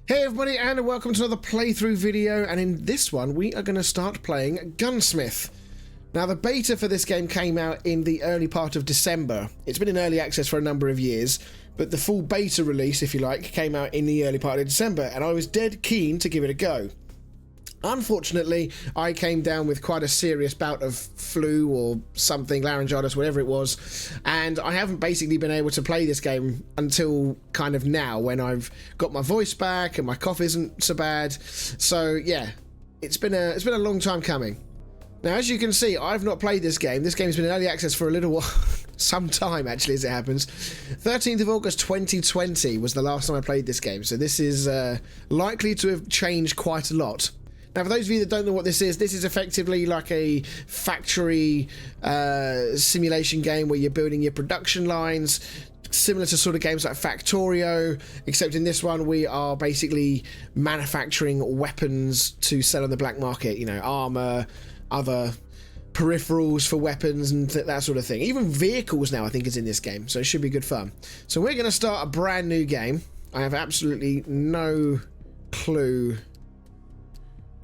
Hey everybody, and welcome to another playthrough video, and in this one we are going to start playing Gunsmith. Now the beta for this game came out in the early part of December. It's been in early access for a number of years, but the full beta release, if you like, came out in the early part of December, and I was dead keen to give it a go. Unfortunately, I came down with quite a serious bout of flu or something, laryngitis, whatever it was, and I haven't basically been able to play this game until kind of now, when I've got my voice back and my cough isn't so bad. So yeah, it's been a long time coming. Now, as you can see, I've not played this game. This game's been in early access for a little while, some time actually, as it happens. 13th of August 2020 was the last time I played this game, so this is likely to have changed quite a lot. Now, for those of you that don't know what this is effectively like a factory simulation game where you're building your production lines, similar to sort of games like Factorio, except in this one we are basically manufacturing weapons to sell on the black market, you know, armor, other peripherals for weapons and that sort of thing. Even vehicles now I think is in this game, so it should be good fun. So we're going to start a brand new game. I have absolutely no clue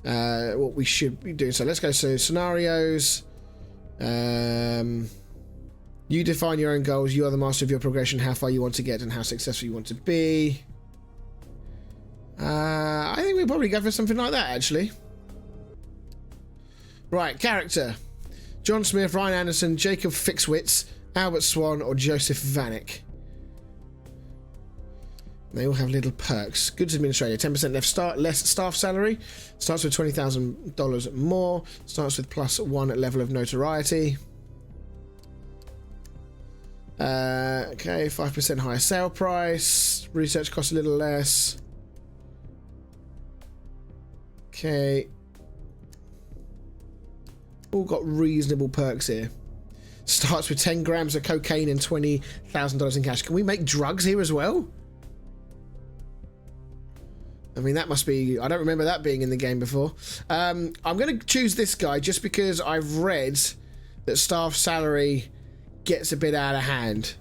what we should be doing. So let's go to scenarios. You define your own goals. You are the master of your progression, how far you want to get and how successful you want to be. I think we'll probably go for something like that, actually. Right, character. John Smith, Ryan Anderson, Jacob Fixwitz, Albert Swan or Joseph Vanek. They all have little perks. Goods administrator, 10% less staff salary. Starts with $20,000 more. Starts with +1 level of notoriety. Okay, 5% higher sale price. Research costs a little less. Okay. All got reasonable perks here. Starts with 10 grams of cocaine and $20,000 in cash. Can we make drugs here as well? I mean, that must be... I don't remember that being in the game before. I'm going to choose this guy just because I've read that staff salary gets a bit out of hand.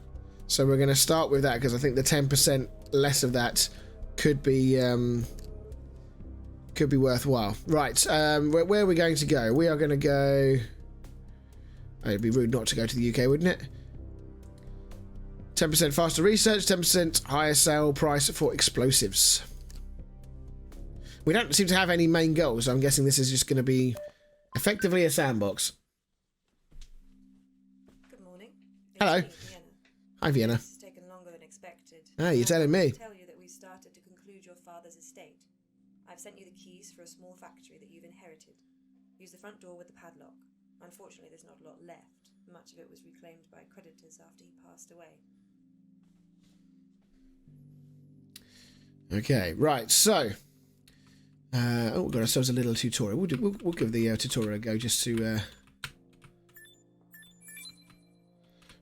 So we're going to start with that because I think the 10% less of that could be worthwhile. Right, where are we going to go? We are going to go... Oh, it'd be rude not to go to the UK, wouldn't it? 10% faster research, 10% higher sale price for explosives. We don't seem to have any main goals, so I'm guessing this is just going to be effectively a sandbox. Good morning. Hello. Hi, Vienna. This has taken longer than expected. Ah, you're telling me. I tell you that we started to conclude your father's estate. I've sent you the keys for a small factory that you've inherited. Use the front door with the padlock. Unfortunately, there's not a lot left. Much of it was reclaimed by creditors after he passed away. Okay, right, so... we've got ourselves a little tutorial. We'll give the tutorial a go just to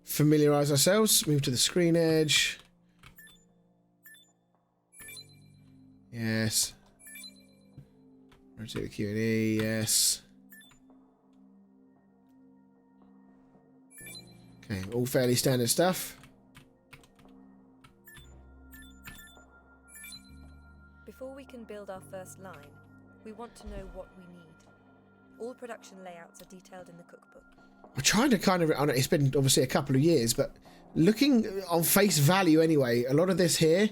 familiarise ourselves. Move to the screen edge. Yes. Rotate the Q&E. Yes. Okay, all fairly standard stuff. Before we can build our first line, we want to know what we need. All production layouts are detailed in the cookbook. I'm trying to kind of... I know it's been obviously a couple of years, but looking on face value anyway, a lot of this here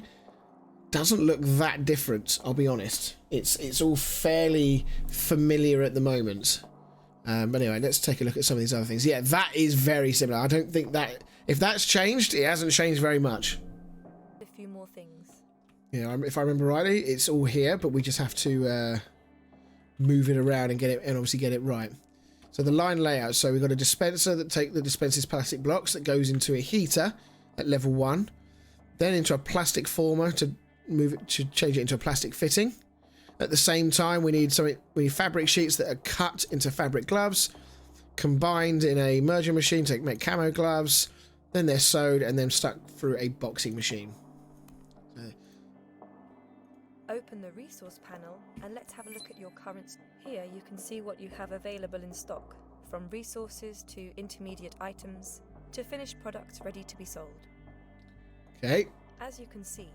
doesn't look that different, I'll be honest. It's all fairly familiar at the moment. But anyway, let's take a look at some of these other things. Yeah, that is very similar. I don't think that... If that's changed, it hasn't changed very much. A few more things. Yeah, if I remember rightly, it's all here, but we just have to move it around and get it, and obviously get it right. So the line layout. So we've got a dispenser that dispenses plastic blocks that goes into a heater at level 1, then into a plastic former to change it into a plastic fitting. At the same time, we need fabric sheets that are cut into fabric gloves, combined in a merger machine to make camo gloves. Then they're sewed and then stuck through a boxing machine. Open the resource panel and let's have a look at your current... Here you can see what you have available in stock, from resources to intermediate items to finished products ready to be sold. Okay. As you can see,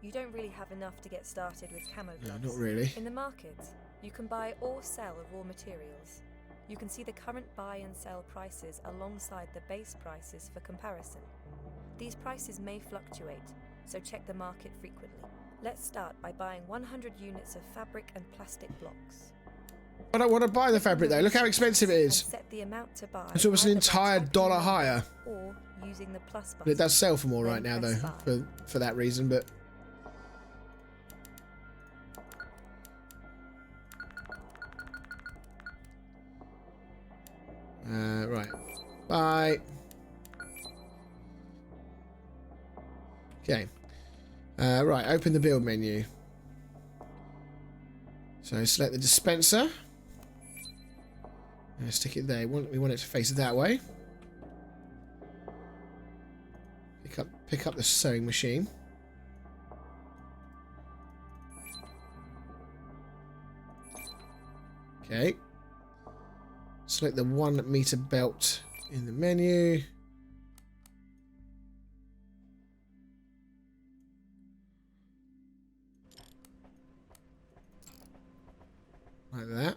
You don't really have enough to get started with camo No, gloves. not really. In the market, you can buy or sell raw materials. You can see the current buy and sell prices alongside the base prices for comparison. These prices may fluctuate, so check the market frequently. Let's start by buying 100 units of fabric and plastic blocks. I don't want to buy the fabric though. Look how expensive it is. Set the amount to buy. It's almost an either by entire tapping dollar the higher. or using the plus But button. it does sell for more Then right now though, press buy. for that reason. But right, bye. Okay, right. Open the build menu. So select the dispenser. Stick it there. We want it to face that way. Pick up the sewing machine. Okay. Select the 1 meter belt in the menu. Like that.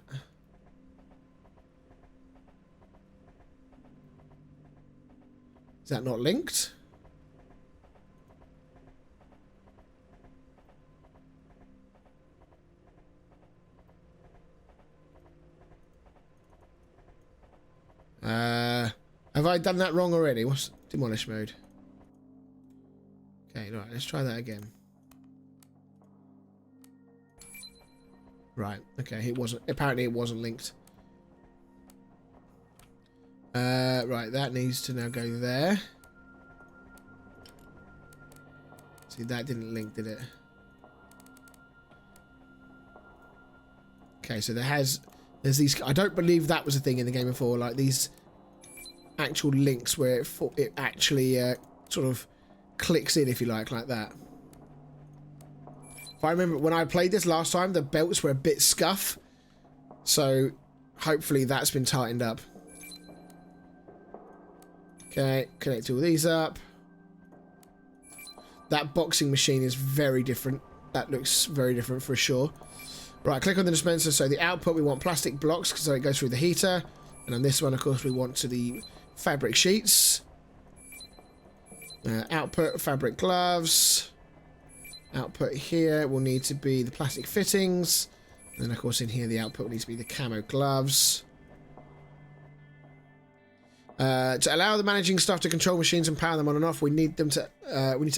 Is that not linked? Have I done that wrong already? What's demolish mode? Okay, right, let's try that again. Right, okay, apparently it wasn't linked. Right, that needs to now go there. See, that didn't link, did it? Okay, so there's these. I don't believe that was a thing in the game before. Like these actual links where it actually sort of clicks in, if you like that. If I remember when I played this last time, the belts were a bit scuff. So hopefully that's been tightened up. Okay, connect all these up. That boxing machine is very different. That looks very different for sure. Right, click on the dispenser. So the output, we want plastic blocks so it goes through the heater. And on this one, of course, we want to the fabric sheets. Output, fabric gloves. Output here will need to be the plastic fittings. And then, of course, in here, the output needs to be the camo gloves. To allow the managing staff to control machines and power them on and off, we need to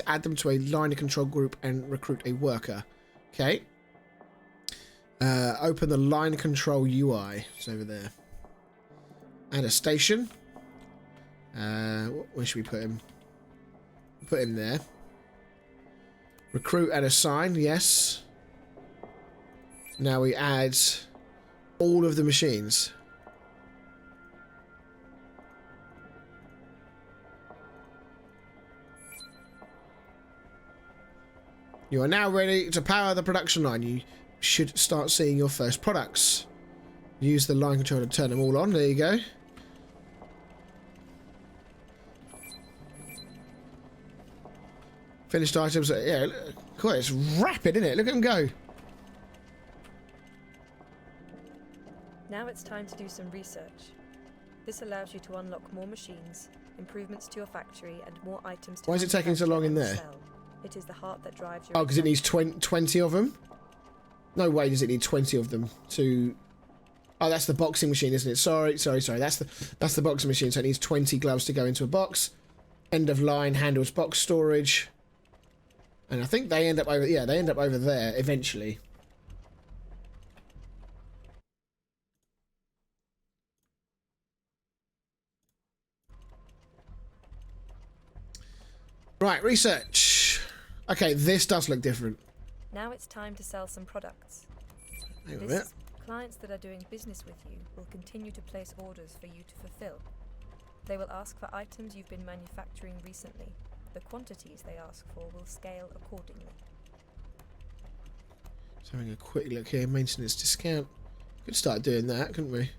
add them to a line of control group and recruit a worker. Okay. Open the line control UI. It's over there. Add a station. Where should we put him? Put him there. Recruit and assign. Yes. Now we add all of the machines. You are now ready to power the production line. You should start seeing your first products. Use the line controller to turn them all on. There you go. Finished items. Yeah, cool. It's rapid, isn't it? Look at them go. Now it's time to do some research. This allows you to unlock more machines, improvements to your factory, and more items to Why is it taking so long in there? sell. It is the heart that drives your... Oh, because it needs 20 of them? No way does it need 20 of them to... Oh, that's the boxing machine, isn't it? Sorry. That's the boxing machine, so it needs 20 gloves to go into a box. End of line handles box storage. And I think they end up over... Yeah, they end up over there eventually. Right, research. Okay, this does look different. Now it's time to sell some products. Hang on a minute. Clients that are doing business with you will continue to place orders for you to fulfill. They will ask for items you've been manufacturing recently. The quantities they ask for will scale accordingly. Just having a quick look here. Maintenance discount. Could start doing that, couldn't we?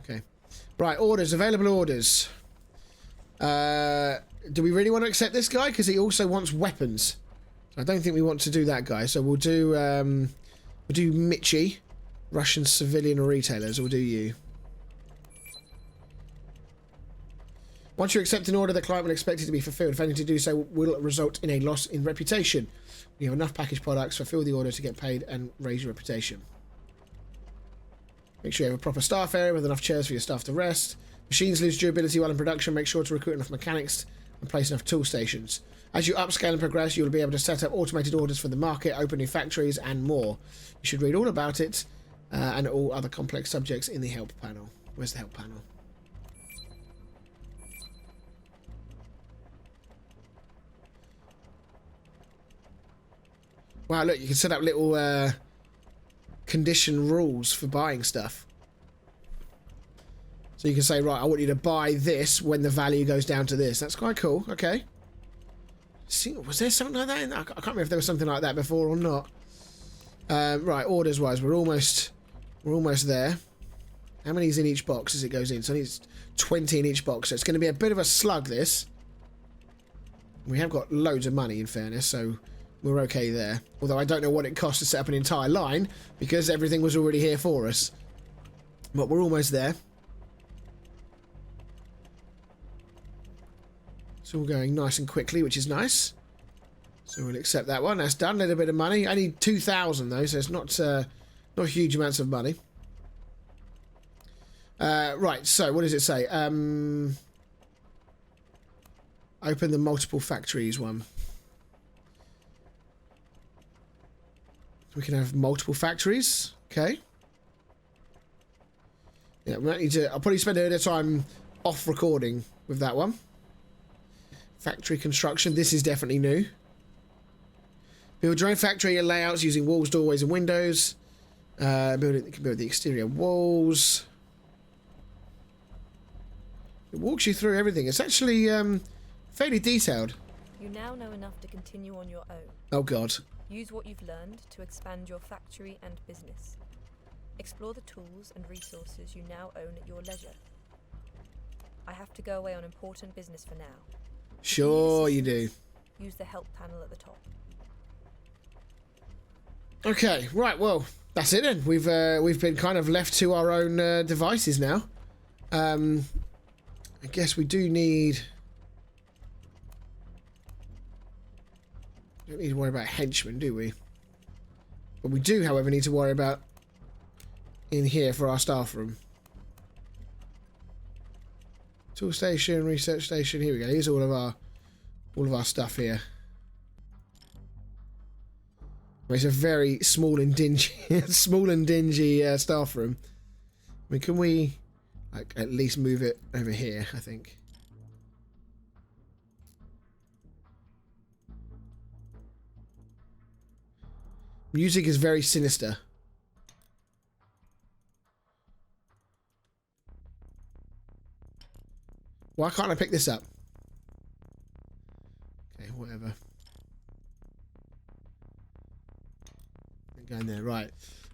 Okay. Right, orders. Available orders. Do we really want to accept this guy? Because he also wants weapons. I don't think we want to do that guy, so we'll do Mitchie, Russian civilian retailers. We'll do you. Once you accept an order, the client will expect it to be fulfilled. Failing to do so will result in a loss in reputation. You have enough packaged products, fulfill the order to get paid and raise your reputation. Make sure you have a proper staff area with enough chairs for your staff to rest. Machines lose durability while in production. Make sure to recruit enough mechanics and place enough tool stations. As you upscale and progress, you will be able to set up automated orders for the market, open new factories, and more. You should read all about it and all other complex subjects in the help panel. Where's the help panel? Wow, look, you can set up little condition rules for buying stuff. So you can say, right, I want you to buy this when the value goes down to this. That's quite cool. Okay. See, was there something like that? I can't remember if there was something like that before or not. Right, orders-wise, we're almost there. How many's in each box as it goes in? So it's 20 in each box. So it's going to be a bit of a slug, this. We have got loads of money, in fairness, so we're okay there. Although I don't know what it costs to set up an entire line, because everything was already here for us. But we're almost there. It's all going nice and quickly, which is nice. So we'll accept that one. That's done. A little bit of money. I need 2,000 though, so it's not huge amounts of money. Right. So what does it say? Open the multiple factories one. We can have multiple factories. Okay. Yeah, we might need to. I'll probably spend a bit of time off recording with that one. Factory construction. This is definitely new. Build your own factory layouts using walls, doorways, and windows. Build the exterior walls. It walks you through everything. It's actually fairly detailed. You now know enough to continue on your own. Oh God. Use what you've learned to expand your factory and business. Explore the tools and resources you now own at your leisure. I have to go away on important business for now. Sure you do. Use the help panel at the top. Okay, right, well, that's it then. We've been kind of left to our own devices now. I guess we do need... Don't need to worry about henchmen, do we? But we do, however, need to worry about in here for our staff room. Tool station, research station. Here we go. Here's all of our stuff here. It's a very small and dingy, staff room. I mean, can we like at least move it over here? I think. Music is very sinister. Why can't I pick this up? Okay, whatever. Going there, right.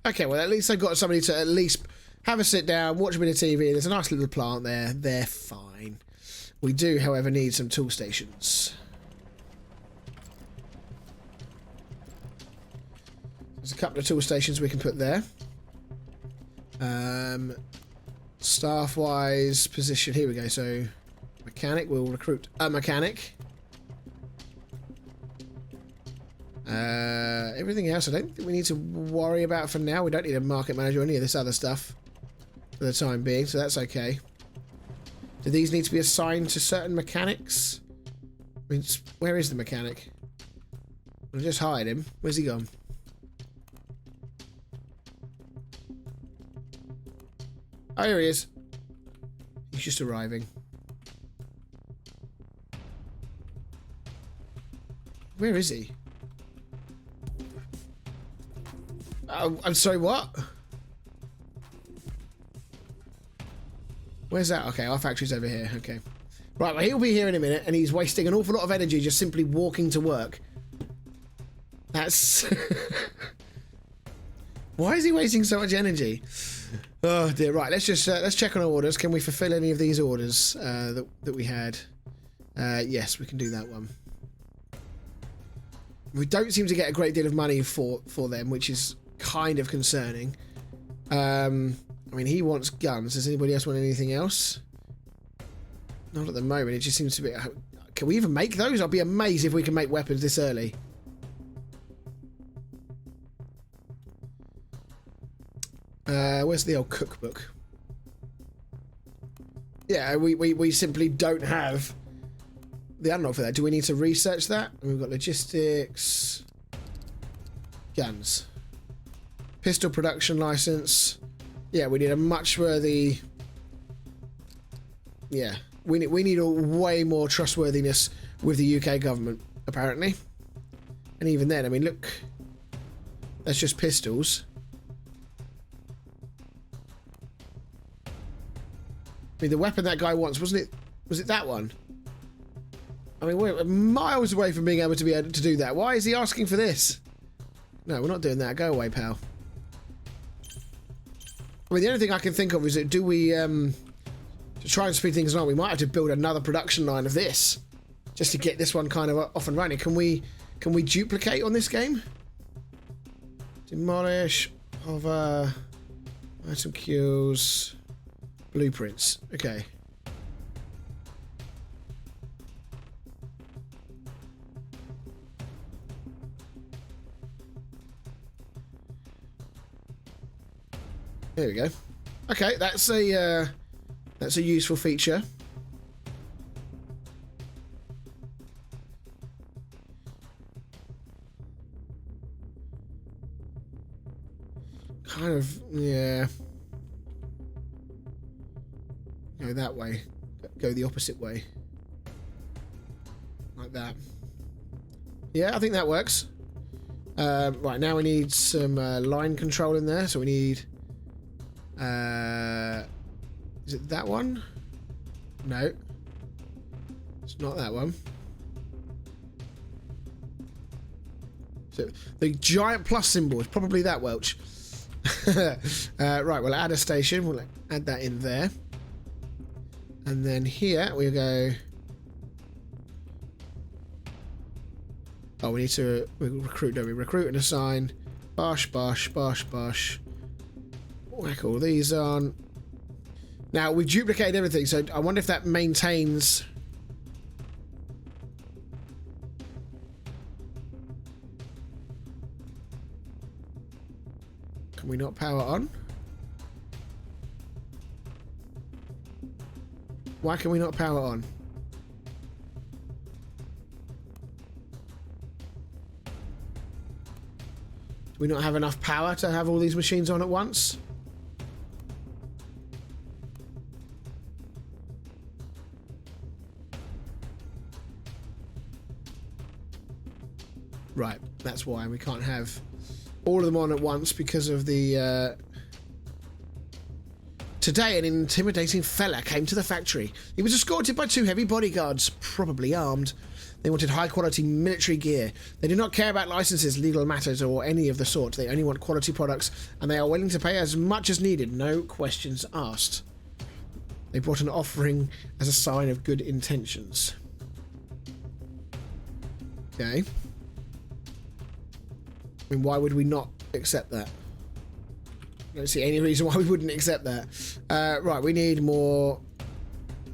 Okay, well, at least I've got somebody to at least have a sit down, watch a bit of TV. There's a nice little plant there. They're fine. We do, however, need some tool stations. There's a couple of tool stations we can put there. Staff-wise position. Here we go. So, mechanic. We'll recruit a mechanic. Everything else I don't think we need to worry about for now. We don't need a market manager or any of this other stuff for the time being, so that's okay. Do these need to be assigned to certain mechanics? I mean, where is the mechanic? I'll just hide him. Where's he gone? Oh, here he is. He's just arriving. Where is he? I'm sorry, what? Where's that? Okay, our factory's over here. Okay. Right, well, he'll be here in a minute, and he's wasting an awful lot of energy just simply walking to work. That's... Why is he wasting so much energy? Oh, dear. Right, let's just let's check on our orders. Can we fulfill any of these orders that we had? Yes, we can do that one. We don't seem to get a great deal of money for them, which is kind of concerning. I mean, he wants guns. Does anybody else want anything else? Not at the moment. It just seems to be... Can we even make those? I'll be amazed if we can make weapons this early. Where's the old cookbook? Yeah, we simply don't have the unlock for that. Do we need to research that? And we've got logistics, guns, pistol production license. Yeah, we need a much worthy. Yeah, we need a way more trustworthiness with the UK government, apparently. And even then, I mean, look, that's just pistols. I mean, the weapon that guy wants, wasn't it? Was it that one? I mean, we're miles away from being able to do that. Why is he asking for this? No, we're not doing that. Go away, pal. I mean, the only thing I can think of is that do we, to try and speed things along, we might have to build another production line of this, just to get this one kind of off and running. Can we duplicate on this game? Demolish, hover, item queues. Blueprints. Okay. There we go. Okay, that's a useful feature. Kind of, yeah. Go that way. Go the opposite way. Like that. Yeah, I think that works. Right, now we need some line control in there. So we need... is it that one? No. It's not that one. So the giant plus symbol is probably that, Welch. Right, we'll add a station. We'll add that in there. And then here we go. Oh, we need to recruit, don't we? Recruit and assign. Bosh, bosh, bosh, bosh. Whack all these on. Now, we've duplicated everything, so I wonder if that maintains... Can we not power on? Why can we not power on? Do we not have enough power to have all these machines on at once? Right, that's why we can't have all of them on at once because of the... Today, an intimidating fella came to the factory. He was escorted by 2 heavy bodyguards, probably armed. They wanted high-quality military gear. They do not care about licenses, legal matters, or any of the sort. They only want quality products, and they are willing to pay as much as needed, no questions asked. They brought an offering as a sign of good intentions. Okay. I mean, why would we not accept that? I don't see any reason why we wouldn't accept that. Right, we need more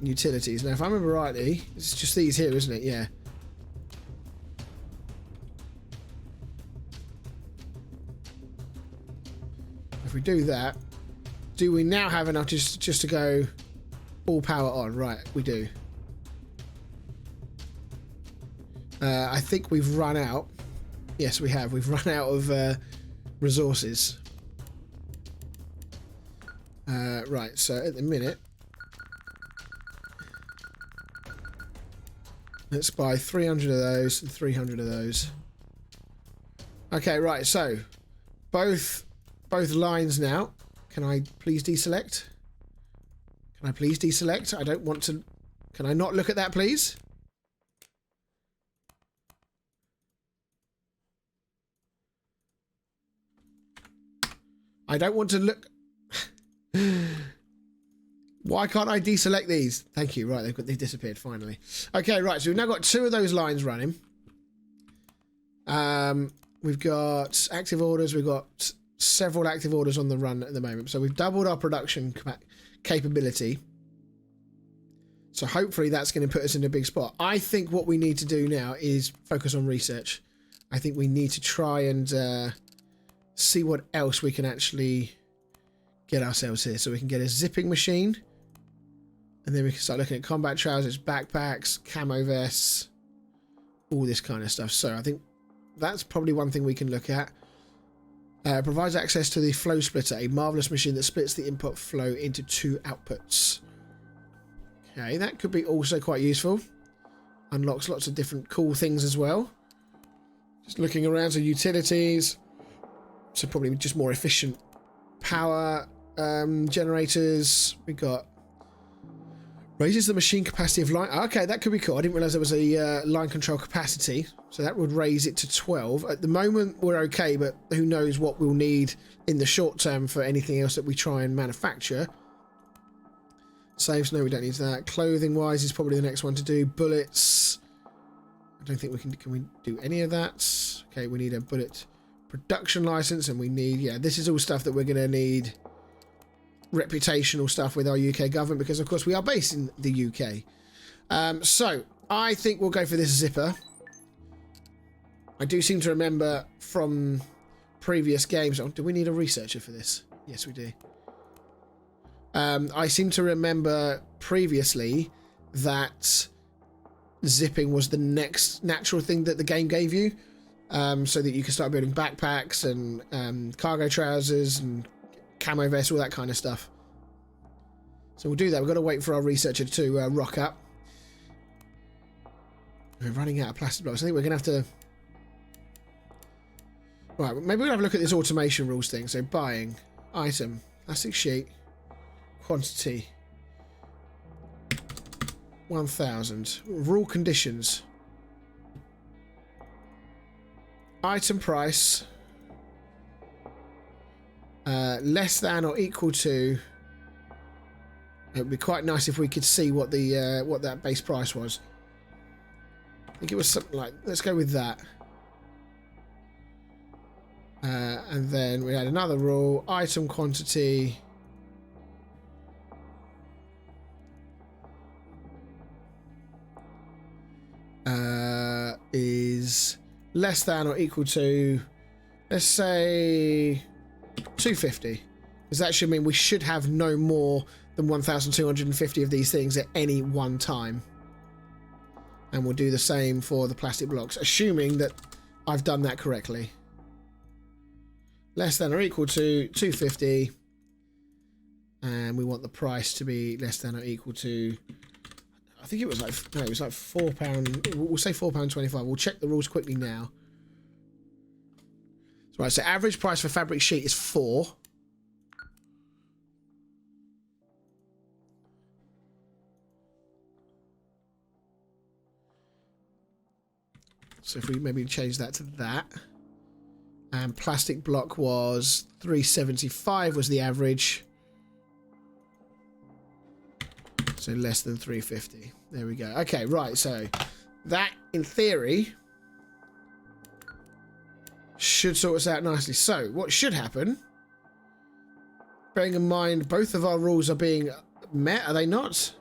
utilities. Now, if I remember rightly, it's just these here, isn't it? Yeah. If we do that, do we now have enough just to go all power on? Right, we do. I think we've run out. Yes, we have. We've run out of resources. Right, so at the minute, let's buy 300 of those and 300 of those. Okay, right, so both lines now. Can I please deselect? Can I please deselect? I don't want to... Can I not look at that, please? I don't want to look... Why can't I deselect these? Thank you. Right, they've disappeared finally. Okay, right, so we've now got 2 of those lines running. We've got active orders. We've got several active orders on the run at the moment. So we've doubled our production capability. So hopefully that's going to put us in a big spot. I think what we need to do now is focus on research. I think we need to try and see what else we can actually get ourselves here. So we can get a zipping machine. And then we can start looking at combat trousers, backpacks, camo vests, all this kind of stuff. So I think that's probably one thing we can look at. Provides access to the flow splitter, a marvelous machine that splits the input flow into 2 outputs. Okay, that could be also quite useful. Unlocks lots of different cool things as well. Just looking around, so utilities. So probably just more efficient power generators. We got raises the machine capacity of line. Okay, that could be cool. I didn't realize there was a line control capacity, so that would raise it to 12. At the moment, we're okay, but who knows what we'll need in the short term for anything else that we try and manufacture. Saves, no, we don't need that. Clothing wise is probably the next one to do. Bullets, I don't think we can we do any of that? Okay, we need a bullet production license, and we need, yeah, this is all stuff that we're going to need. Reputational stuff with our UK government, because of course we are based in the UK. So I think we'll go for this zipper. I do seem to remember from previous games. Oh, do we need a researcher for this? Yes, we do. I seem to remember previously that zipping was the next natural thing that the game gave you, so that you can start building backpacks and cargo trousers and camo vests, all that kind of stuff. So we'll do that. We've got to wait for our researcher to rock up. We're running out of plastic blocks. I think we're going to have to... Right, maybe we'll have a look at this automation rules thing. So buying, item, plastic sheet, quantity, 1,000. Rule conditions. Item price... less than or equal to. It would be quite nice if we could see what the what that base price was. I think it was something like, let's go with that. And then we had another rule, item quantity. Is less than or equal to, let's say, 250, because that should mean we should have no more than 1,250 of these things at any one time. And we'll do the same for the plastic blocks, assuming that I've done that correctly. Less than or equal to 250, and we want the price to be less than or equal to, I think it was like, no, it was like £4. We'll say £4.25. We'll check the rules quickly now. Right, so average price for fabric sheet is 4. So if we maybe change that to that. And plastic block was 375 was the average. So less than 350. There we go. Okay, right, so that in theory should sort us out nicely. So what should happen, bearing in mind both of our rules are being met, are they not?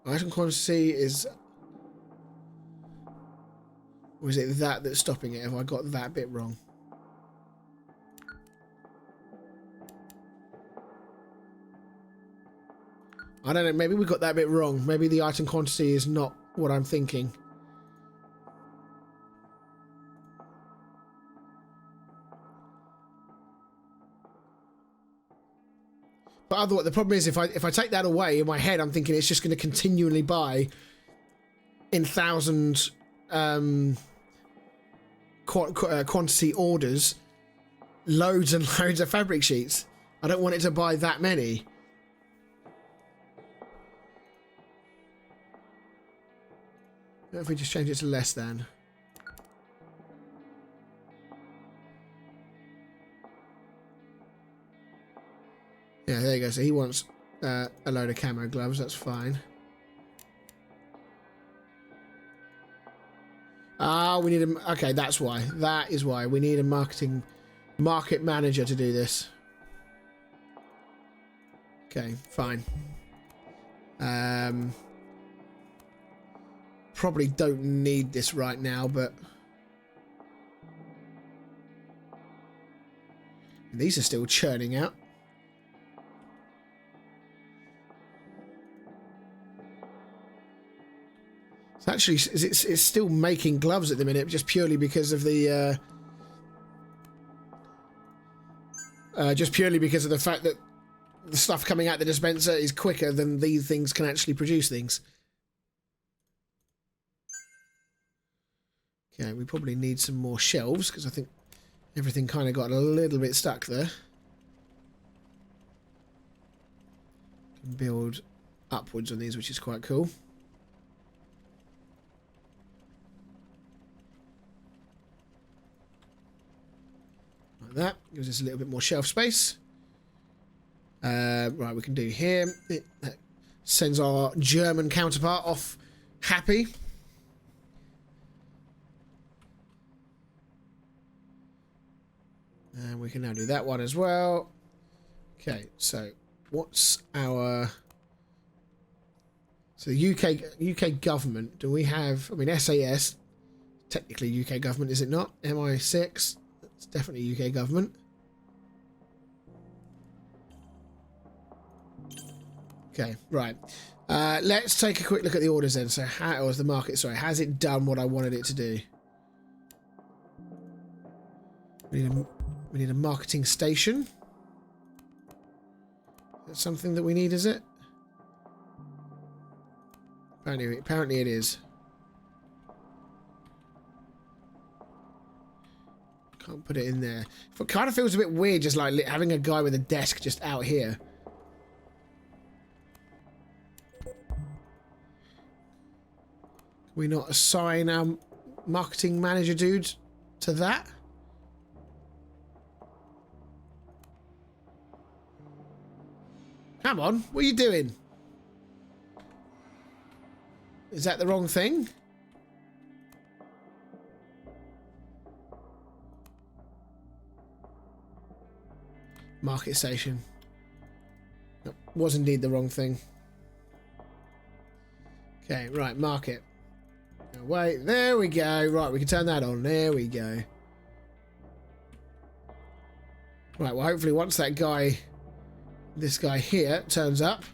Item quantity is, or is it that that's stopping it? Have I got that bit wrong? I don't know, maybe we got that bit wrong. Maybe the item quantity is not what I'm thinking. But otherwise, the problem is if I take that away in my head, I'm thinking it's just going to continually buy in thousand quantity orders loads and loads of fabric sheets. I don't want it to buy that many. What if we just change it to less than? Yeah, there you go. So he wants a load of camo gloves. That's fine. Ah, we need a... Okay, that's why. That is why. We need a market manager to do this. Okay, fine. Probably don't need this right now, but... These are still churning out. It's actually... It's still making gloves at the minute, just purely because of the... just purely because of the fact that the stuff coming out the dispenser is quicker than these things can actually produce things. Okay, we probably need some more shelves, because I think everything kind of got a little bit stuck there. Can build upwards on these, which is quite cool. Like that. Gives us a little bit more shelf space. Right, we can do here. That sends our German counterpart off happy. And we can now do that one as well. Okay, so what's our... So the UK government, do we have... I mean, SAS, technically UK government, is it not? MI6, it's definitely UK government. Okay, right. Let's take a quick look at the orders then. So how was the market? Sorry, has it done what I wanted it to do? We need a marketing station. That's something that we need, is it? Apparently it is. Can't put it in there. It kind of feels a bit weird just like having a guy with a desk just out here. Can we not assign our marketing manager dude to that? Come on, what are you doing? Is that the wrong thing? Market station. That was indeed the wrong thing. Okay, right, market. Wait, there we go. Right, we can turn that on. There we go. Right, well, hopefully once that guy... This guy here turns up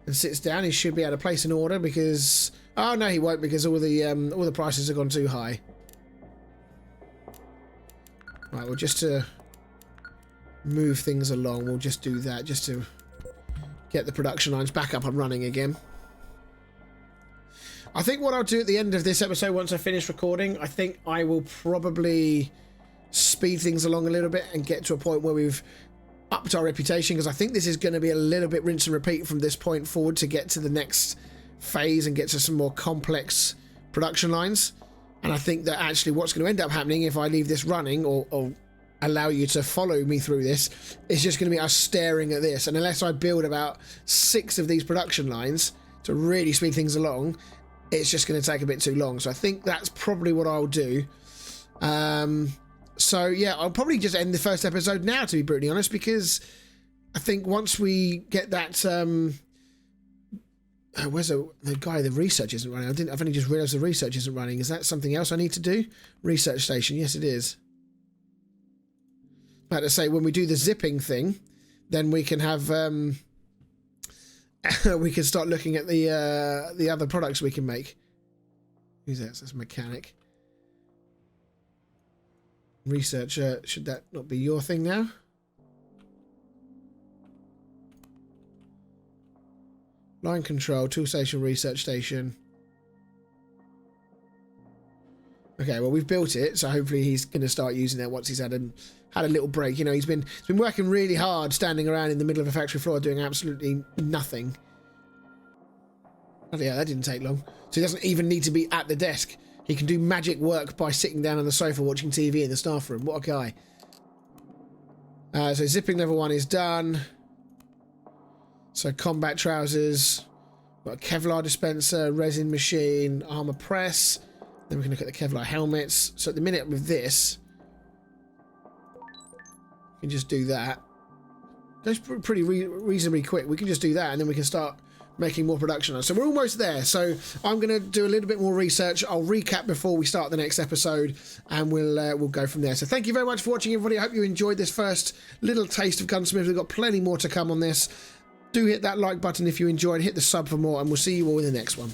and sits down, he should be able to place an order because... Oh, no, he won't because all the prices have gone too high. Right, well, just to move things along, we'll just do that just to get the production lines back up and running again. I think what I'll do at the end of this episode, once I finish recording, I think I will probably speed things along a little bit and get to a point where we've upped our reputation, because I think this is going to be a little bit rinse and repeat from this point forward to get to the next phase and get to some more complex production lines. And I think that actually what's going to end up happening if I leave this running or allow you to follow me through this is just going to be us staring at this. And unless I build about 6 of these production lines to really speed things along, it's just going to take a bit too long. So I think that's probably what I'll do. So yeah, I'll probably just end the first episode now, to be brutally honest, because I think once we get that, where's the guy? The research isn't running. I've only just realised the research isn't running. Is that something else I need to do? Research station. Yes, it is. About to say, when we do the zipping thing, then we can have we can start looking at the other products we can make. Who's that? That's a mechanic. Researcher, should that not be your thing now? Line control, tool station, research station. Okay, well, we've built it, so hopefully he's going to start using that once he's had a little break. You know, he's been working really hard, standing around in the middle of a factory floor doing absolutely nothing. Oh yeah, that didn't take long. So he doesn't even need to be at the desk. He can do magic work by sitting down on the sofa watching TV in the staff room. What a guy. So zipping level 1 is done. So combat trousers. Got a Kevlar dispenser, resin machine, armor press. Then we can look at the Kevlar helmets. So at the minute with this, we can just do that. Goes pretty reasonably quick. We can just do that, and then we can start making more production. So we're almost there. So I'm going to do a little bit more research. I'll recap before we start the next episode, and we'll go from there. So thank you very much for watching, everybody. I hope you enjoyed this first little taste of Gunsmith. We've got plenty more to come on this. Do hit that like button if you enjoyed. Hit the sub for more, and we'll see you all in the next one.